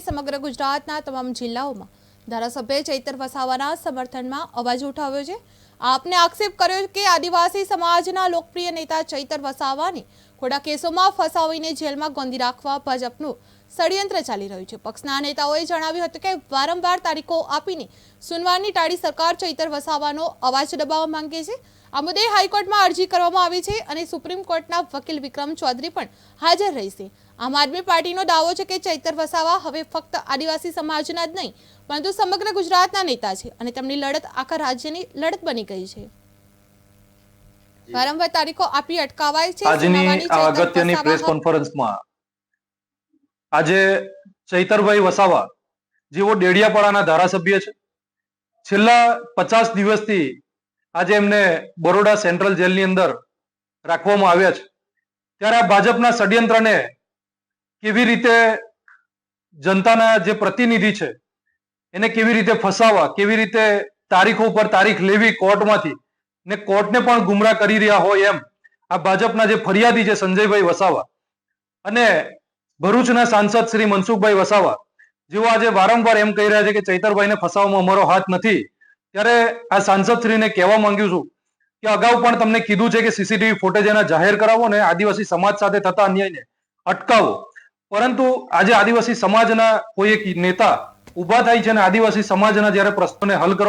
સમગ્ર ગુજરાતના તમામ જિલ્લાઓમાં ધારાસભ્ય ચૈતર વસાવાના સમર્થનમાં અવાજ ઉઠાવ્યો છે। આપને આક્ષેપ કર્યો કે આદિવાસી સમાજના લોકપ્રિય નેતા ચૈતર વસાવાને ખોટા કેસોમાં ફસાવીને જેલમાં ગોંધી રાખવા ભાજપનું ષડયંત્ર ચાલી રહ્યું છે। પક્ષના નેતાઓએ જણાવ્યું હતું કે વારંવાર તારીખો આપીને સુનવાણી ટાળી સરકાર ચૈતર વસાવાનો અવાજ દબાવવા માંગે છે। આ મુદ્દે હાઈકોર્ટમાં અરજી કરવામાં આવી છે અને સુપ્રીમ કોર્ટના વકીલ વિક્રમ ચૌધરી પણ હાજર રહેશે। આમ આદમી પાર્ટીનો દાવો છે કે ચૈતર વસાવા હવે ફક્ત આદિવાસી સમાજના જ નહીં પરંતુ સમગ્ર ગુજરાતના નેતા છે અને તેમની લડત આખા રાજ્યની લડત બની ગઈ છે। વારંવાર તારીખો આપી અટકાવાય છે। આજની અગત્યની પ્રેસ કોન્ફરન્સમાં આજે ચૈતરભાઈ વસાવા જેઓ ડેડિયાપાડાના ધારાસભ્ય છે, છેલ્લા 50 દિવસથી આજે એમને બરોડા સેન્ટ્રલ જેલની અંદર રાખવામાં આવ્યા છે। ત્યારે આ ભાજપના ષડયંત્રને કેવી રીતે જનતાના જે પ્રતિનિધિ છે એને કેવી રીતે ફસાવવા, કેવી રીતે તારીખો ઉપર તારીખ લેવી કોર્ટમાંથી ને કોર્ટને પણ ગુમરાહ કરી રહ્યા હોય એમ આ ભાજપના જે ફરિયાદી છે સંજયભાઈ વસાવા અને ભરૂચના સાંસદ શ્રી મનસુખભાઈ વસાવા જેઓ આજે વારંવાર એમ કહી રહ્યા છે કે ચૈતરભાઈને ફસાવવામાં અમારો હાથ નથી। ત્યારે આ સાંસદ શ્રીને કહેવા માંગ્યું છું કે અગાઉ પણ તમને કીધું છે કે સીસીટીવી ફૂટેજ એના જાહેર કરાવો ને આદિવાસી સમાજ સાથે થતા અન્યાયને અટકાવો, પરંતુ આજે આદિવાસી સમાજના કોઈ એક નેતા ઉભા થાય છે અને આદિવાસી સમાજના જ્યારે પ્રશ્નોને હલ કરવા